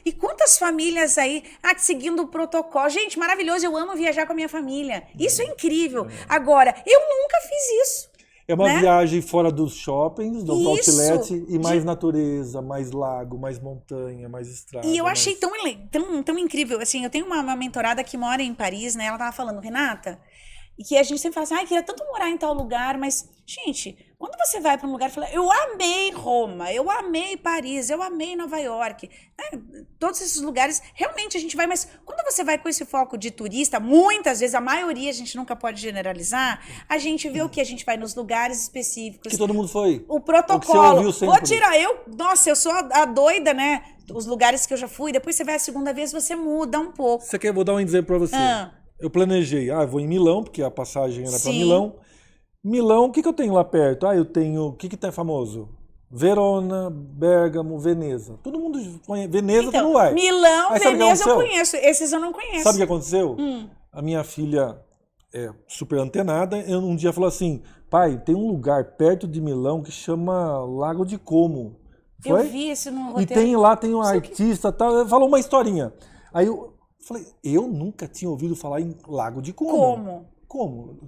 E quantas famílias aí seguindo o protocolo. Gente, maravilhoso, eu amo viajar com a minha família. Isso é incrível. Agora, eu nunca fiz isso. É uma né? viagem fora dos shoppings, do Isso. outlet, e mais natureza, mais lago, mais montanha, mais estrada. E eu achei mais... tão incrível. Assim, eu tenho uma mentorada que mora em Paris, né? Ela tava falando, Renata, e que a gente sempre fala assim, ai, queria tanto morar em tal lugar, mas, gente, quando você vai para um lugar e fala, eu amei Roma, eu amei Paris, eu amei Nova York, né? Todos esses lugares, realmente a gente vai, mas quando você vai com esse foco de turista, muitas vezes, a maioria, a gente nunca pode generalizar, a gente vê o que? A gente vai nos lugares específicos. Que todo mundo foi. O protocolo. O que você ouviu sempre. Vou tirar, nossa, eu sou a doida, né? Os lugares que eu já fui, depois você vai a segunda vez, você muda um pouco. Vou dar um exemplo para você. Eu planejei, vou em Milão, porque a passagem era para Milão. Milão, o que eu tenho lá perto? Eu tenho, o que tá famoso? Verona, Bérgamo, Veneza. Todo mundo conhece. Veneza, todo mundo vai. Milão, Aí, Veneza eu conheço. Esses eu não conheço. Sabe o que aconteceu? A minha filha é super antenada. Um dia falou assim, pai, tem um lugar perto de Milão que chama Lago de Como. Foi? Eu vi isso no roteiro. E tem um artista, tal. Falou uma historinha. Aí eu falei, eu nunca tinha ouvido falar em Lago de Como. Como?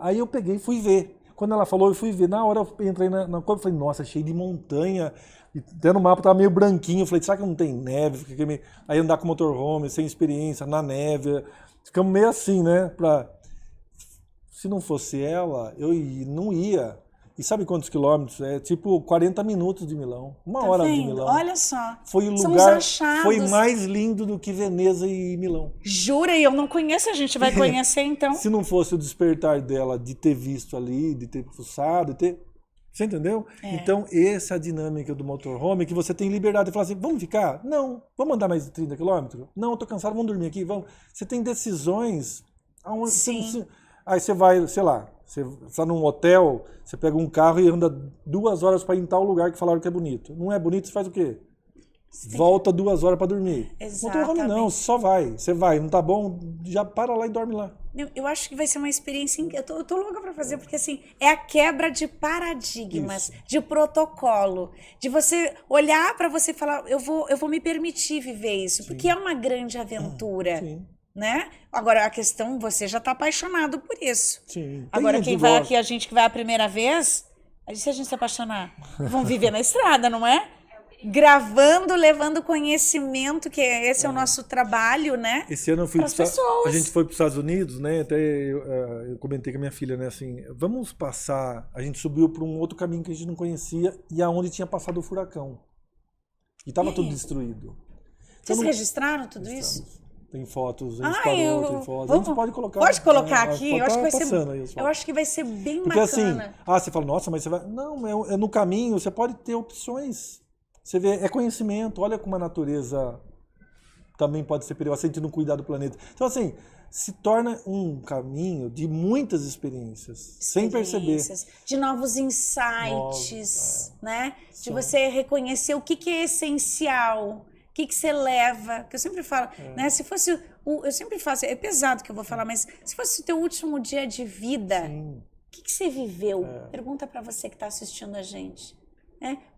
Aí eu peguei e fui ver. Quando ela falou, eu fui ver. Na hora eu entrei na coisa, falei, nossa, cheio de montanha. E até no mapa tava meio branquinho. Eu falei, será que não tem neve? Aí andar com motorhome, sem experiência, na neve. Ficamos meio assim, né? Se não fosse ela, eu não ia. E sabe quantos quilômetros? É tipo 40 minutos de Milão. Uma hora de Milão. Olha só. Foi o lugar, foi mais lindo do que Veneza e Milão. Jura? Eu não conheço, a gente vai conhecer então. Se não fosse o despertar dela de ter visto ali, de ter fuçado, Você entendeu? Então, essa é a dinâmica do motorhome, que você tem liberdade de falar assim, vamos ficar? Não. Vamos andar mais de 30 quilômetros? Não, eu tô cansado, vamos dormir aqui, vamos. Você tem decisões... Sim. Aí você vai, sei lá, você está num hotel, você pega um carro e anda 2 horas para ir em tal lugar que falaram que é bonito. Não é bonito, você faz o quê? Volta 2 horas para dormir. Motorhome não, só vai. Você vai, não tá bom, já para lá e dorme lá. Eu acho que vai ser uma experiência... Eu tô louca para fazer, porque assim, é a quebra de paradigmas, de protocolo, de você olhar para você e falar, eu vou me permitir viver isso, porque é uma grande aventura. Sim. Né? Agora, a questão, você já tá apaixonado por isso. Sim. Agora, quem vai aqui, a gente que vai a primeira vez, aí se a gente se apaixonar, vamos viver na estrada, não é? Gravando, levando conhecimento, que esse é o nosso trabalho, né? Esse ano eu fui pessoas. A gente foi para os Estados Unidos, né? Até eu comentei com a minha filha, né? Assim, vamos passar. A gente subiu para um outro caminho que a gente não conhecia e aonde tinha passado o furacão. E estava tudo destruído. Vocês registraram tudo isso? Tem fotos, a gente parou, tem fotos. A gente pode colocar. Pode colocar aqui, eu acho que vai ser. Eu acho que vai ser bem porque, bacana. Assim, você fala, nossa, mas você vai. Não, é no caminho, você pode ter opções. Você vê, é conhecimento, olha como a natureza também pode ser perigosa, sentindo cuidar do planeta. Então, assim, se torna um caminho de muitas experiências sem perceber. De novos insights, né? De você reconhecer o que é essencial. O que você leva? Que eu sempre falo, né? Se fosse eu sempre faço, é pesado que eu vou falar, mas se fosse o teu último dia de vida, o que você viveu? Pergunta para você que está assistindo a gente.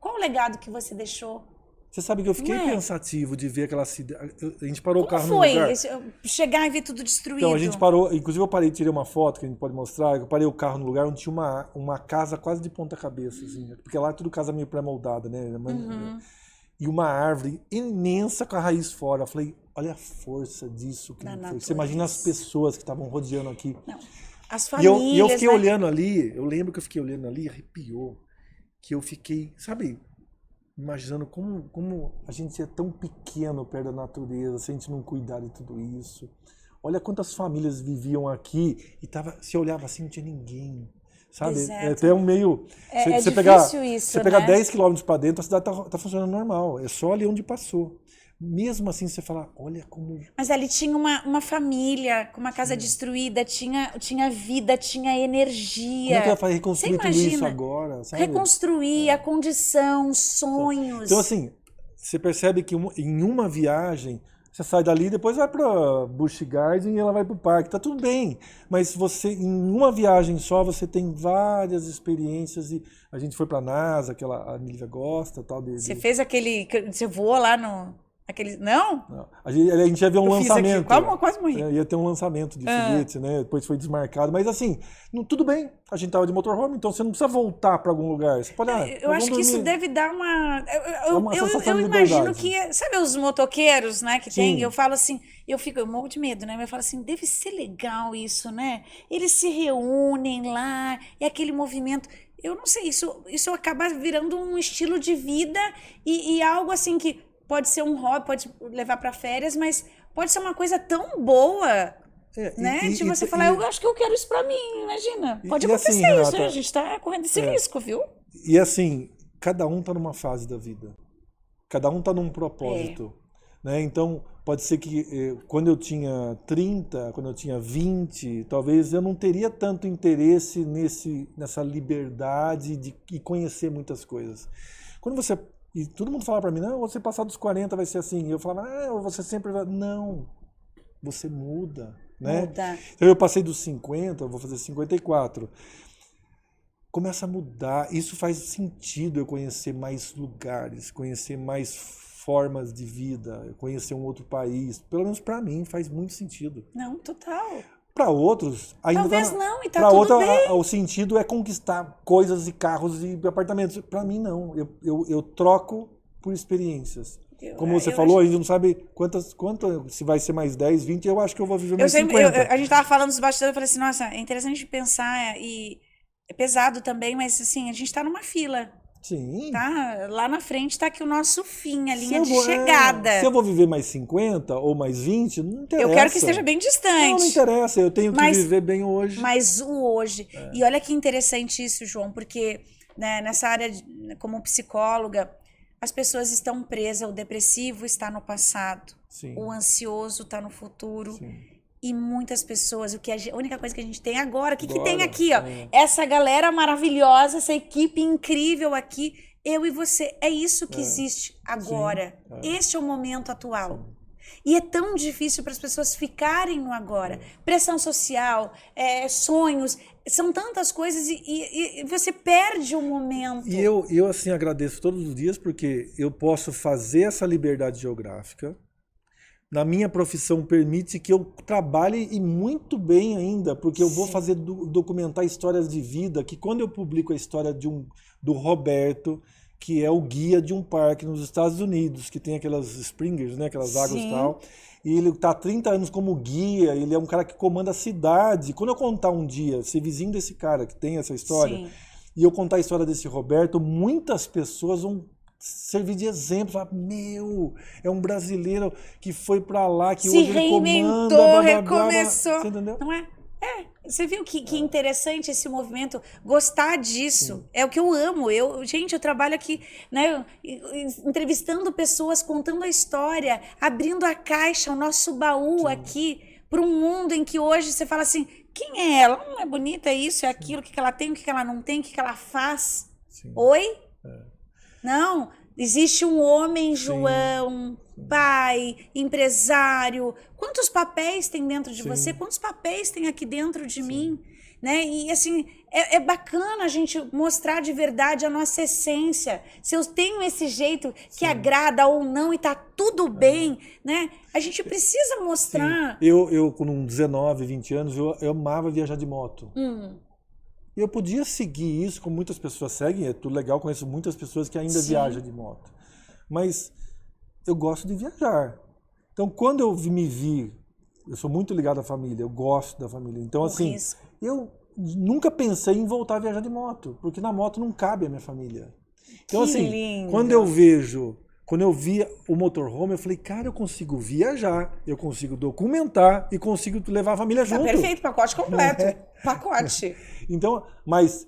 Qual o legado que você deixou? Você sabe que eu fiquei pensativo de ver aquela cidade. A gente parou o carro no lugar. Como foi? Chegar e ver tudo destruído. Então, a gente parou, inclusive eu parei, tirei uma foto que a gente pode mostrar, eu parei o carro no lugar onde tinha uma casa quase de ponta cabeça, assim, porque lá é tudo casa meio pré-moldada, né? E uma árvore imensa com a raiz fora. Eu falei, olha a força disso que foi. Você imagina as pessoas que estavam rodeando aqui. Não. As E famílias, eu fiquei né? olhando ali, eu lembro que eu fiquei olhando ali, arrepiou, que eu fiquei, sabe, imaginando como a gente é tão pequeno perto da natureza, se a gente não cuidar de tudo isso. Olha quantas famílias viviam aqui e você olhava assim, não tinha ninguém. Sabe? É Exato. até um meio. É Você difícil isso, você pegar né? 10 quilômetros para dentro, a cidade tá funcionando normal. É só ali onde passou. Mesmo assim, você fala, olha como. Mas ali tinha uma família com uma casa destruída, tinha vida, tinha Como é que vai energia. fazer Você reconstruir tudo isso imagina? agora, sabe? Reconstruir a condição, Então, sonhos. assim, você percebe que em uma viagem, você sai dali, depois vai para Busch Garden e ela vai para o parque, tá tudo bem. Mas você, em uma viagem só, você tem várias experiências e a gente foi para NASA, que a Nívia gosta, tal, Você fez aquele. Você voou lá no. Aquele. Não? Não. A gente ia ver um Eu fiz aqui. lançamento. Quase morri. Ia ter um lançamento de Ah. foguete, né? Depois foi desmarcado. Mas assim, tudo bem. A gente tava de motorhome, então você não precisa voltar para algum lugar. Você pode, Eu acho que isso deve dar uma. uma sensação Eu de imagino liberdade. que. Sabe os motoqueiros, né, que tem? Sim. Eu falo assim, eu morro de medo, né? Mas eu falo assim, deve ser legal isso, né? Eles se reúnem lá, é aquele movimento. Eu não sei, isso acaba virando um estilo de vida e algo assim que pode ser um hobby, pode levar para férias, mas pode ser uma coisa tão boa. Né? De você falar, eu acho que eu quero isso pra mim, imagina. Pode acontecer assim, isso, Renata, a gente tá correndo esse risco, viu? E assim, cada um tá numa fase da vida. Cada um tá num propósito. Né? Então, pode ser que quando eu tinha 30, quando eu tinha 20, talvez eu não teria tanto interesse nessa liberdade de conhecer muitas coisas. Quando você. E todo mundo fala pra mim, não, você passar dos 40 vai ser assim. E eu falava, você sempre vai. Não, você muda. Né? Muda. Então eu passei dos 50, eu vou fazer 54. Começa a mudar. Isso faz sentido eu conhecer mais lugares, conhecer mais formas de vida, conhecer um outro país. Pelo menos para mim faz muito sentido. Não, total. Para outros, ainda talvez não, e tá pra tudo outra, bem. o sentido é conquistar coisas e carros e apartamentos. Para mim não. Eu troco por experiências. Como você falou, a gente não sabe quanto se vai ser mais 10, 20, eu acho que eu vou viver mais 50. A gente tava falando dos bastidores, eu falei assim, nossa, é interessante pensar e é pesado também, mas assim, a gente tá numa fila. Sim. Tá? Lá na frente tá aqui o nosso fim, a linha de chegada. Se eu vou viver mais 50 ou mais 20, não interessa. Eu quero que esteja bem distante. Não interessa, eu tenho que viver bem hoje. Mas o hoje. E olha que interessante isso, João, porque né, nessa área, como psicóloga, as pessoas estão presas, o depressivo está no passado, Sim. o ansioso está no futuro. Sim. E muitas pessoas, a única coisa que a gente tem agora, o que tem aqui, ó? Essa galera maravilhosa, essa equipe incrível aqui, eu e você. É isso que existe agora. Este é o momento atual. Sim. E é tão difícil para as pessoas ficarem no agora. Pressão social, sonhos, são tantas coisas e você perde o momento. E eu assim, agradeço todos os dias porque eu posso fazer essa liberdade geográfica. Na minha profissão permite que eu trabalhe e muito bem ainda, porque eu vou fazer documentar histórias de vida, que quando eu publico a história do Roberto, que é o guia de um parque nos Estados Unidos, que tem aquelas springers, né, aquelas águas e tal, e ele está há 30 anos como guia, ele é um cara que comanda a cidade. Quando eu contar um dia, ser vizinho desse cara que tem essa história, e eu contar a história desse Roberto, muitas pessoas vão servir de exemplo, falar, é um brasileiro que foi pra lá, que se hoje reinventou, ele comanda, recomeçou. Você entendeu? Não é? Você viu que interessante esse movimento, gostar disso. Sim. É o que eu amo. Gente, eu trabalho aqui, né, entrevistando pessoas, contando a história, abrindo a caixa, o nosso baú aqui, para um mundo em que hoje você fala assim, quem é ela? Não é bonita, é isso, é aquilo, o que ela tem, o que ela não tem, o que ela faz. Sim. Oi? Não, existe um homem, João, pai, empresário. Quantos papéis tem dentro de você? Quantos papéis tem aqui dentro de mim? Né? E assim, é bacana a gente mostrar de verdade a nossa essência. Se eu tenho esse jeito que agrada ou não e tá tudo bem, né? A gente precisa mostrar. Eu com 19, 20 anos, eu amava viajar de moto. Eu podia seguir isso, como muitas pessoas seguem, é tudo legal, conheço muitas pessoas que ainda viajam de moto. Mas eu gosto de viajar. Então, quando eu me vi, eu sou muito ligado à família, eu gosto da família. Então, assim, Eu nunca pensei em voltar a viajar de moto, porque na moto não cabe a minha família. Então, Que assim, lindo. quando eu via o motorhome, eu falei, cara, eu consigo viajar, eu consigo documentar e consigo levar a família junto. Perfeito, pacote completo. Pacote. Então, mas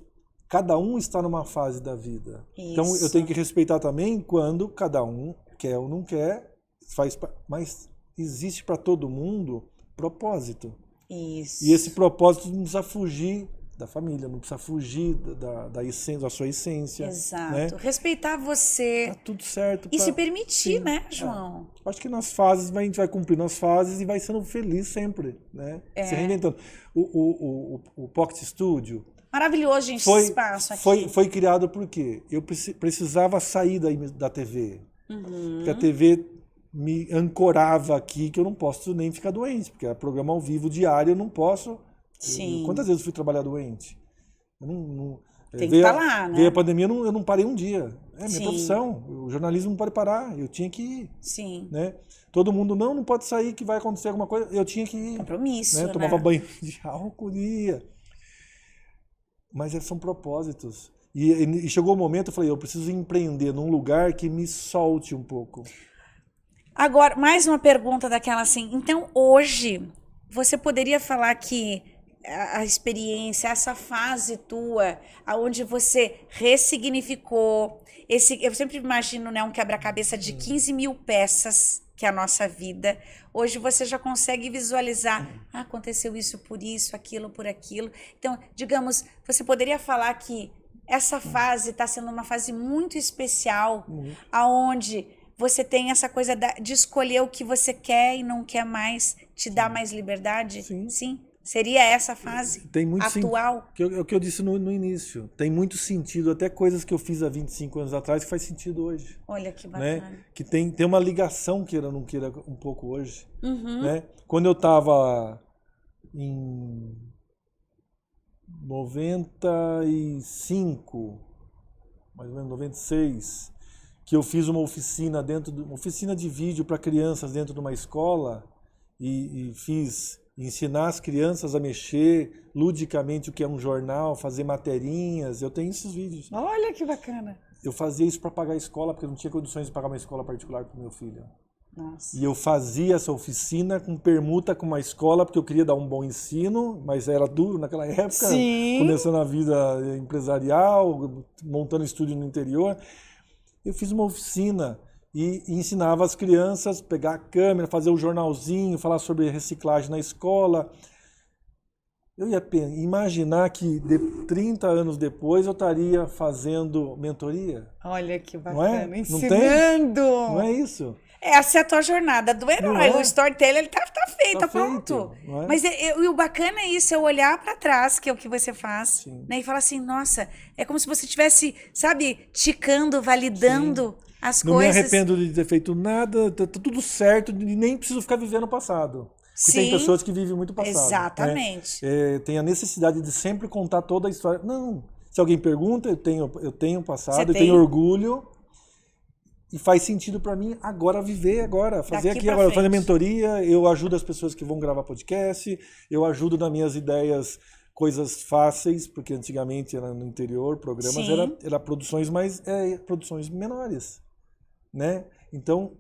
cada um está numa fase da vida. Isso. Então, eu tenho que respeitar também quando cada um quer ou não quer, mas existe para todo mundo propósito. Isso. E esse propósito não precisa fugir da família, não precisa fugir da essência, da sua essência. Exato. Né? Respeitar você. Tá tudo certo. E se permitir, Sim, né, João? Acho que nas fases, a gente vai cumprindo as fases e vai sendo feliz sempre, né? Se reinventando. O Pocket Studio... Maravilhoso, gente, esse espaço aqui. Foi criado porque eu precisava sair da TV. Uhum. Porque a TV me ancorava aqui que eu não posso nem ficar doente, porque é programa ao vivo diário, eu não posso. Sim. Quantas vezes eu fui trabalhar doente? Tem que estar lá, né? Veio a pandemia, eu não parei um dia. É minha Sim. profissão. O jornalismo não pode parar. Eu tinha que ir. Sim. Né? Todo mundo, não pode sair que vai acontecer alguma coisa. Eu tinha que ir. Compromisso, né? Tomava banho de álcool, ia. Mas são propósitos. E chegou o momento, eu falei, eu preciso empreender num lugar que me solte um pouco. Agora, mais uma pergunta daquela assim. Então, hoje, você poderia falar que a experiência, essa fase tua, aonde você ressignificou, eu sempre imagino, né, um quebra-cabeça de 15 mil peças, que é a nossa vida. Hoje você já consegue visualizar, aconteceu isso por isso, aquilo por aquilo. Então, digamos, você poderia falar que essa fase está sendo uma fase muito especial, aonde você tem essa coisa de escolher o que você quer e não quer mais, te dá mais liberdade? Sim. Sim? Seria essa fase tem muito atual? É o que eu disse no início. Tem muito sentido, até coisas que eu fiz há 25 anos atrás que faz sentido hoje. Olha que bacana. Né? Que tem uma ligação, queira ou não queira, um pouco hoje. Uhum. Né? Quando eu estava em 95, mais ou menos 96, que eu fiz uma oficina uma oficina de vídeo para crianças dentro de uma escola e fiz ensinar as crianças a mexer ludicamente o que é um jornal, fazer materinhas. Eu tenho esses vídeos. Olha que bacana. Eu fazia isso para pagar a escola, porque eu não tinha condições de pagar uma escola particular para o meu filho. Nossa. E eu fazia essa oficina com permuta com uma escola, porque eu queria dar um bom ensino, mas era duro naquela época, Sim. Começando a vida empresarial, montando estúdio no interior. Eu fiz uma oficina e ensinava as crianças a pegar a câmera, fazer o jornalzinho, falar sobre reciclagem na escola. Eu ia imaginar que 30 anos depois eu estaria fazendo mentoria. Olha que bacana, não é? ensinando! Não é isso? Essa é a tua jornada do herói. O storyteller, ele tá feito, Tá pronto. feito, não é? Mas e o bacana é isso, é olhar pra trás, que é o que você faz, Sim. né? E falar assim, nossa, é como se você estivesse, sabe, ticando, validando as Não coisas. me arrependo de ter feito nada, tá tudo certo, e nem preciso ficar vivendo o passado. Porque tem pessoas que vivem muito o passado. Exatamente. Né? Tem a necessidade de sempre contar toda a história. Não. Se alguém pergunta, eu tenho passado, eu tenho orgulho. E faz sentido para mim agora viver, fazer aqui agora, fazer mentoria, eu ajudo as pessoas que vão gravar podcast, eu ajudo nas minhas ideias coisas fáceis, porque antigamente era no interior, programas era produções produções menores, né? Então,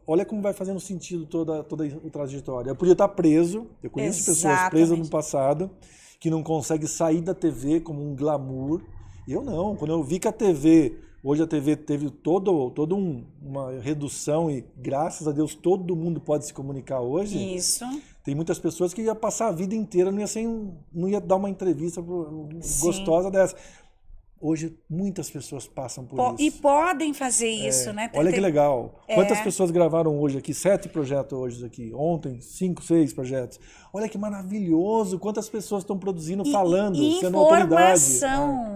olha como vai fazendo sentido toda a trajetória. Eu podia estar preso, eu conheço pessoas presas no passado que não conseguem sair da TV como um glamour. Eu não, quando eu vi que hoje a TV teve toda uma redução e, graças a Deus, todo mundo pode se comunicar hoje. Isso. Tem muitas pessoas que iam passar a vida inteira, não ia dar uma entrevista gostosa dessa. Hoje, muitas pessoas passam por isso. E podem fazer isso, né? Olha que legal. Quantas pessoas gravaram hoje aqui? 7 projetos hoje aqui. Ontem, 5, 6 projetos. Olha que maravilhoso. Quantas pessoas estão produzindo, falando, sendo autoridade.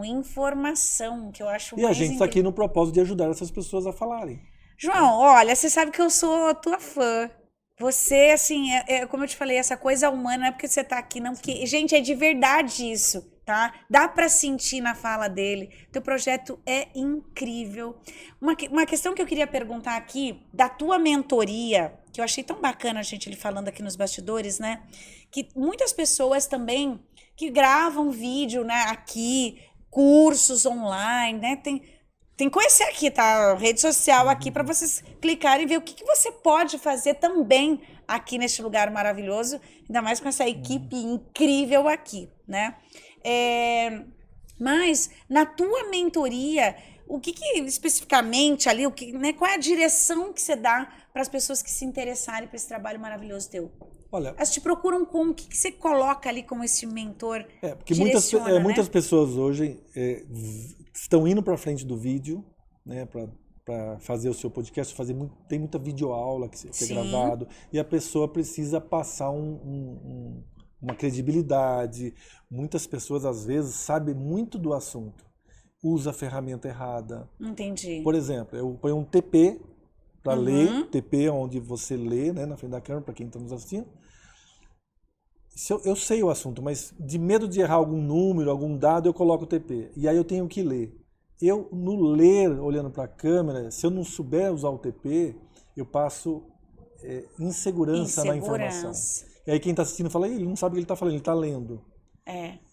Informação, que eu acho mais. E a gente está aqui no propósito de ajudar essas pessoas a falarem. João, olha, você sabe que eu sou tua fã. Você, assim, como eu te falei, essa coisa humana, não é porque você tá aqui, não, porque, gente, é de verdade isso, tá? Dá pra sentir na fala dele. Teu projeto é incrível. Uma questão que eu queria perguntar aqui, da tua mentoria, que eu achei tão bacana a gente ele falando aqui nos bastidores, né? Que muitas pessoas também que gravam vídeo, né, aqui, cursos online, né? Tem que conhecer aqui, tá? Rede social aqui para vocês clicarem e ver o que você pode fazer também aqui neste lugar maravilhoso, ainda mais com essa equipe incrível aqui, né? Mas na tua mentoria, o que especificamente ali, né, qual é a direção que você dá para as pessoas que se interessarem por esse trabalho maravilhoso teu? Olha, elas te procuram como? O que você coloca ali como esse mentor? Porque muitas pessoas hoje estão indo para frente do vídeo, né, para fazer o seu podcast, tem muita videoaula que é gravado, e a pessoa precisa passar uma credibilidade. Muitas pessoas, às vezes, sabem muito do assunto, usa a ferramenta errada. Entendi. Por exemplo, eu ponho um TP para ler, TP é onde você lê, né, na frente da câmera, para quem está nos assistindo. Eu sei o assunto, mas de medo de errar algum número, algum dado, eu coloco o TP. E aí eu tenho que ler. Eu, no ler, olhando para a câmera, se eu não souber usar o TP, eu passo insegurança na informação. E aí quem está assistindo fala, ele não sabe o que ele está falando, ele está lendo.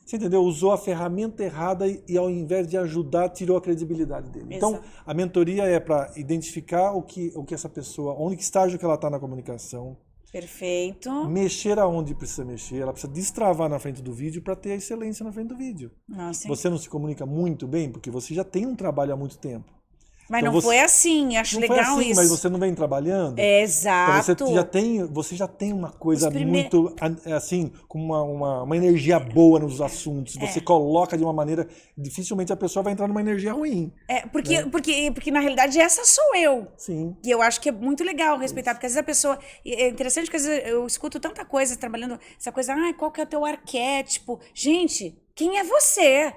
Você entendeu? Usou a ferramenta errada e ao invés de ajudar, tirou a credibilidade dele. Exato. Então, a mentoria é para identificar o que essa pessoa, onde que estágio que ela está na comunicação. Perfeito. Mexer aonde precisa mexer, ela precisa destravar na frente do vídeo para ter a excelência na frente do vídeo. Nossa, você não se comunica muito bem porque você já tem um trabalho há muito tempo. Mas então não foi assim, acho legal isso. Não foi assim, mas você não vem trabalhando? Exato. Então você já tem uma coisa muito, assim, com uma energia boa nos assuntos. Você coloca de uma maneira, dificilmente a pessoa vai entrar numa energia ruim. Porque na realidade essa sou eu. Sim. E eu acho que é muito legal respeitar, porque às vezes a pessoa... É interessante que às vezes eu escuto tanta coisa trabalhando, essa coisa, qual que é o teu arquétipo? Gente, quem é você?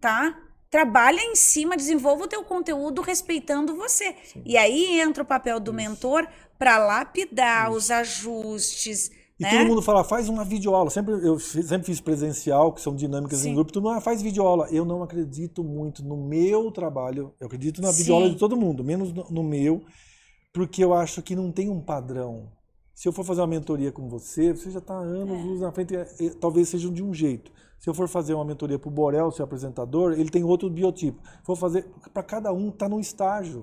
Tá? Trabalha em cima, desenvolva o teu conteúdo respeitando você. Sim. E aí entra o papel do mentor para lapidar os ajustes. E todo mundo fala, faz uma videoaula. Eu sempre fiz presencial, que são dinâmicas em grupo. Todo mundo faz videoaula. Eu não acredito muito no meu trabalho. Eu acredito na videoaula de todo mundo, menos no meu, porque eu acho que não tem um padrão. Se eu for fazer uma mentoria com você já está há anos na frente, talvez seja de um jeito. Se eu for fazer uma mentoria para o Borel, seu apresentador, ele tem outro biotipo. Vou fazer para cada um, está num estágio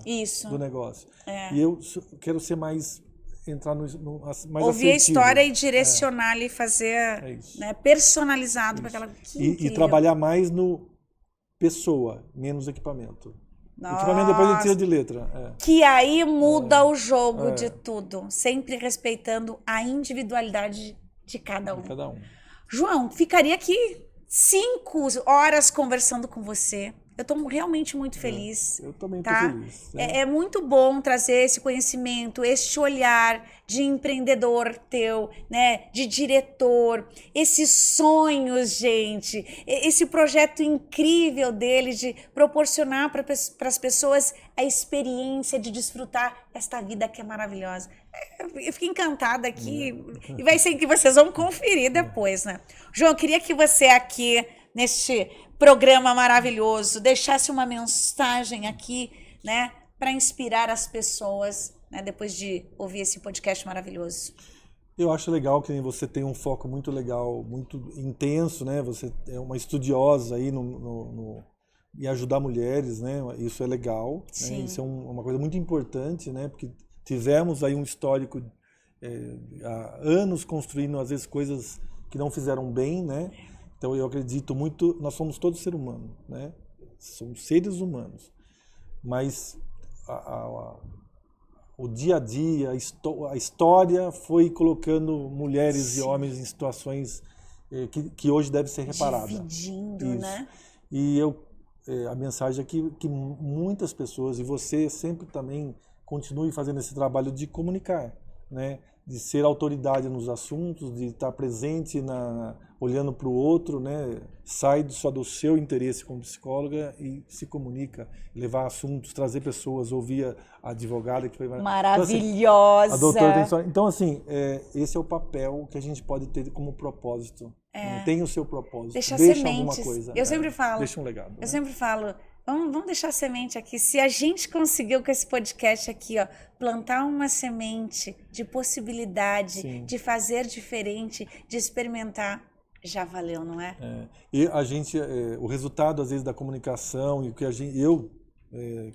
do negócio. E eu quero ser mais, entrar mais ouvir a história e direcionar ali, fazer personalizado para aquela... E trabalhar mais no pessoa, menos equipamento. Nossa. Equipamento depois a gente tira de letra. Que aí muda o jogo de tudo. Sempre respeitando a individualidade de cada um. João, ficaria aqui 5 horas conversando com você. Eu estou realmente muito feliz. Eu também estou feliz. É muito bom trazer esse conhecimento, este olhar de empreendedor teu, né? De diretor, esses sonhos, gente, esse projeto incrível dele de proporcionar para as pessoas a experiência de desfrutar esta vida que é maravilhosa. Eu fiquei encantada aqui e vai ser que vocês vão conferir depois, né? João, eu queria que você aqui neste programa maravilhoso deixasse uma mensagem aqui, né, para inspirar as pessoas, né, depois de ouvir esse podcast maravilhoso. Eu acho legal que você tem um foco muito legal, muito intenso, né? Você é uma estudiosa aí em ajudar mulheres, né? Isso é legal, né? Isso é uma coisa muito importante, né? Porque tivemos aí um histórico há anos construindo às vezes coisas que não fizeram bem, né? Então eu acredito muito, nós somos todos seres humanos, né? Somos seres humanos, mas o dia a dia, a história foi colocando mulheres e homens em situações que hoje deve ser reparada. Dividindo, né? E a mensagem é que muitas pessoas, e você sempre também continue fazendo esse trabalho de comunicar, né? De ser autoridade nos assuntos, de estar presente olhando para o outro, né? Sai só do seu interesse como psicóloga e se comunica, levar assuntos, trazer pessoas, ouvir a advogada que foi maravilhosa. Então, assim, a doutora então assim, esse é o papel que a gente pode ter como propósito. Tem o seu propósito. Deixa sementes. Alguma coisa. Eu sempre falo. Deixa um legado. Eu sempre falo. Vamos deixar a semente aqui. Se a gente conseguiu com esse podcast aqui, ó, plantar uma semente de possibilidade, de fazer diferente, de experimentar, já valeu, não é? E a gente, o resultado às vezes da comunicação e o que eu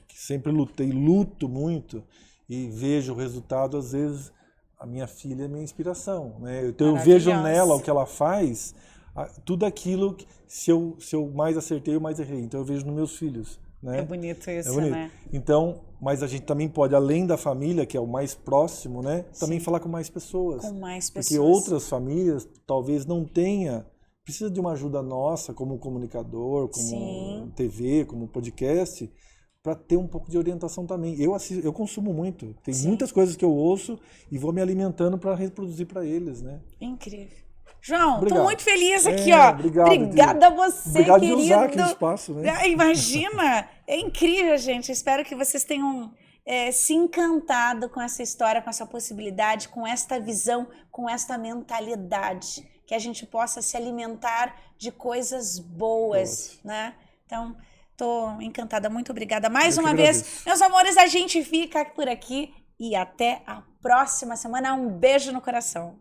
que sempre luto muito e vejo o resultado, às vezes a minha filha é minha inspiração, né? Então eu vejo nela o que ela faz, tudo aquilo que se eu mais acertei, eu mais errei. Então eu vejo nos meus filhos, né? É bonito isso, bonito. né? Então, mas a gente também pode, além da família, que é o mais próximo, né? Também falar com mais pessoas. Com mais pessoas. Porque outras famílias talvez não tenha, precisa de uma ajuda nossa, como comunicador, como TV, como podcast, para ter um pouco de orientação também. Eu consumo muito. Tem muitas coisas que eu ouço e vou me alimentando para reproduzir para eles, né? Incrível. João, Obrigado. Tô muito feliz aqui, ó. Obrigada a você, obrigado querido. De usar aquele espaço, né? Imagina! É incrível, gente. Espero que vocês tenham se encantado com essa história, com essa possibilidade, com esta visão, com esta mentalidade. Que a gente possa se alimentar de coisas boas, né? Então, tô encantada. Muito obrigada mais uma vez. Meus amores, a gente fica por aqui e até a próxima semana. Um beijo no coração.